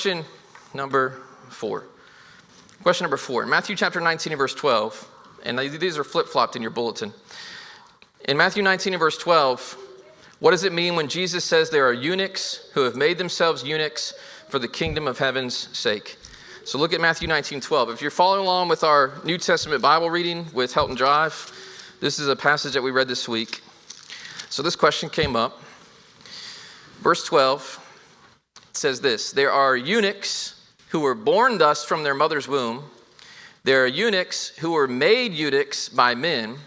Question number 4. Question number 4. Matthew chapter 19 and verse 12. And these are flip-flopped in your bulletin. In Matthew 19 and verse 12, what does it mean when Jesus says there are eunuchs who have made themselves eunuchs for the kingdom of heaven's sake? So look at Matthew 19:12. If you're following along with our New Testament Bible reading with Helton Drive, this is a passage that we read this week. So this question came up. Verse 12 says this: there are eunuchs who were born thus from their mother's womb. There are eunuchs who were made eunuchs by men.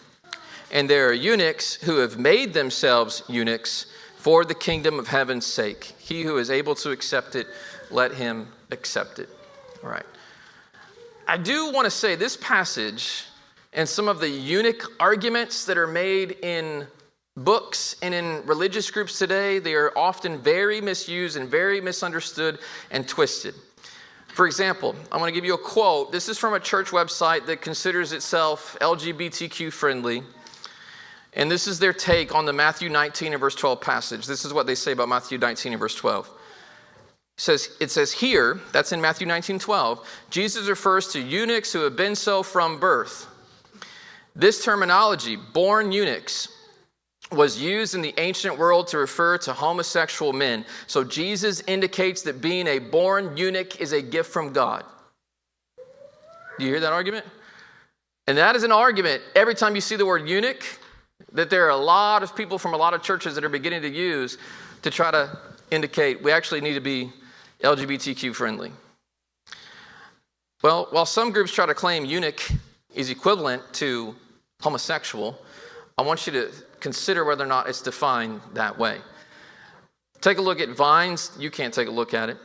And there are eunuchs who have made themselves eunuchs for the kingdom of heaven's sake. He who is able to accept it, let him accept it. All right. I do want to say this passage and some of the eunuch arguments that are made in books and in religious groups today, they are often very misused and very misunderstood and twisted. For example, I'm going to give you a quote. This is from a church website that considers itself LGBTQ friendly. And this is their take on the Matthew 19 and verse 12 passage. This is what they say about Matthew 19 and verse 12. It says here, that's in Matthew 19:12, Jesus refers to eunuchs who have been so from birth. This terminology, born eunuchs, was used in the ancient world to refer to homosexual men. So Jesus indicates that being a born eunuch is a gift from God. Do you hear that argument? And that is an argument every time you see the word eunuch that there are a lot of people from a lot of churches that are beginning to use to try to indicate we actually need to be LGBTQ friendly. Well, while some groups try to claim eunuch is equivalent to homosexual, I want you to consider whether or not it's defined that way. Take a look at Vines. You can't take a look at it.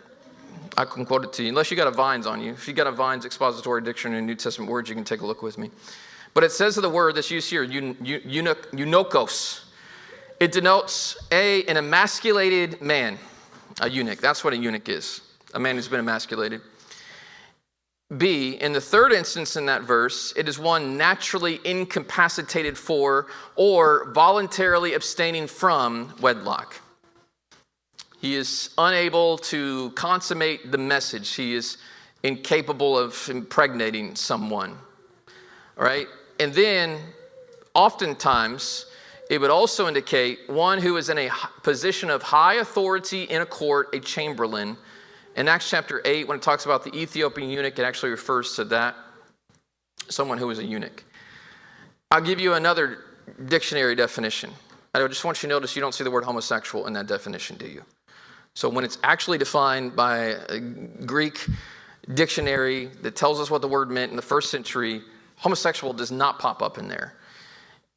I can quote it to you, unless you got a Vines on you. If you got a Vines expository dictionary and New Testament words, you can take a look with me. But it says of the word that's used here, eunuchos. It denotes an emasculated man, a eunuch. That's what a eunuch is, a man who's been emasculated. B, in the third instance in that verse, it is one naturally incapacitated for or voluntarily abstaining from wedlock. He is unable to consummate the message. He is incapable of impregnating someone. All right? And then, oftentimes, it would also indicate one who is in a position of high authority in a court, a chamberlain. In Acts chapter 8, when it talks about the Ethiopian eunuch, it actually refers to that, someone who is a eunuch. I'll give you another dictionary definition. I just want you to notice you don't see the word homosexual in that definition, do you? So when it's actually defined by a Greek dictionary that tells us what the word meant in the first century, homosexual does not pop up in there.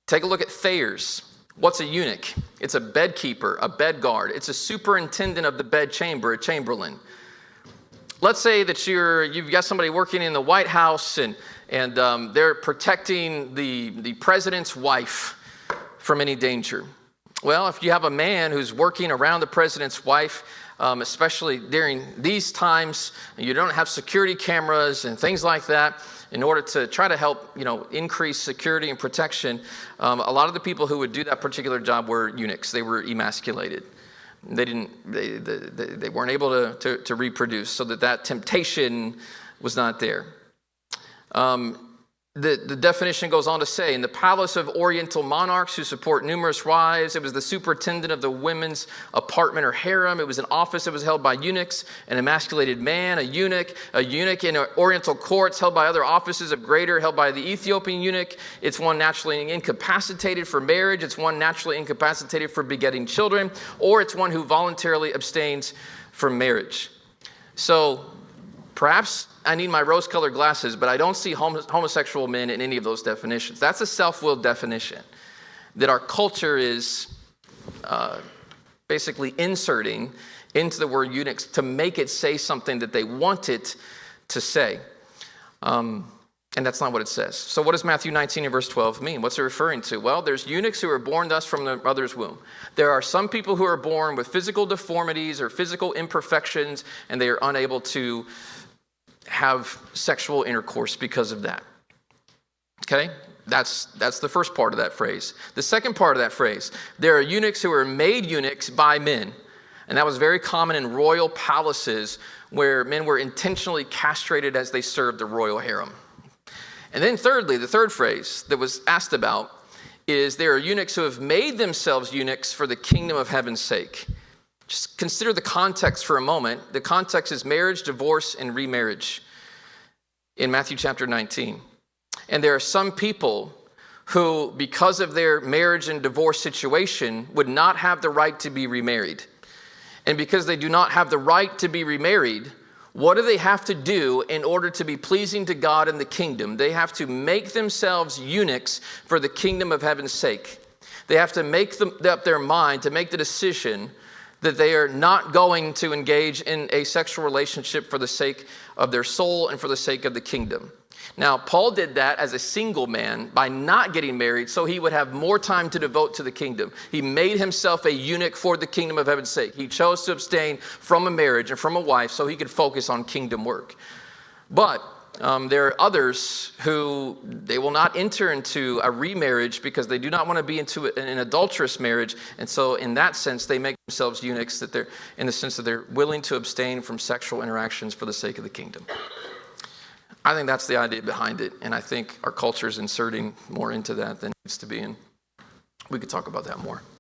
Take a look at Thayer's. What's a eunuch? It's a bedkeeper, a bed guard. It's a superintendent of the bedchamber, a chamberlain. Let's say that you've got somebody working in the White House and they're protecting the president's wife from any danger. Well, if you have a man who's working around the president's wife, especially during these times, and you don't have security cameras and things like that, in order to try to help, increase security and protection, a lot of the people who would do that particular job were eunuchs. They were emasculated. They weren't able to reproduce, so that temptation was not there. The definition goes on to say, in the palace of Oriental monarchs who support numerous wives, it was the superintendent of the women's apartment or harem. It was an office that was held by eunuchs, an emasculated man, a eunuch in Oriental courts held by other offices of greater, held by the Ethiopian eunuch. It's one naturally incapacitated for marriage. It's one naturally incapacitated for begetting children, or it's one who voluntarily abstains from marriage. So perhaps I need my rose-colored glasses, but I don't see homosexual men in any of those definitions. That's a self-willed definition that our culture is basically inserting into the word eunuchs to make it say something that they want it to say. And that's not what it says. So what does Matthew 19 and verse 12 mean? What's it referring to? Well, there's eunuchs who are born thus from their mother's womb. There are some people who are born with physical deformities or physical imperfections, and they are unable to have sexual intercourse because of that. Okay? That's the first part of that phrase. The second part of that phrase, there are eunuchs who are made eunuchs by men. And that was very common in royal palaces where men were intentionally castrated as they served the royal harem. And then thirdly, the third phrase that was asked about is there are eunuchs who have made themselves eunuchs for the kingdom of heaven's sake. Just consider the context for a moment. The context is marriage, divorce, and remarriage in Matthew chapter 19. And there are some people who, because of their marriage and divorce situation, would not have the right to be remarried. And because they do not have the right to be remarried, what do they have to do in order to be pleasing to God in the kingdom? They have to make themselves eunuchs for the kingdom of heaven's sake. They have to make up their mind to make the decision that they are not going to engage in a sexual relationship for the sake of their soul and for the sake of the kingdom. Now, Paul did that as a single man by not getting married so he would have more time to devote to the kingdom. He made himself a eunuch for the kingdom of heaven's sake. He chose to abstain from a marriage and from a wife so he could focus on kingdom work. But there are others who they will not enter into a remarriage because they do not want to be into an adulterous marriage. And so in that sense, they make themselves eunuchs that they're in the sense that they're willing to abstain from sexual interactions for the sake of the kingdom. I think that's the idea behind it, and I think our culture is inserting more into that than it needs to be, and we could talk about that more.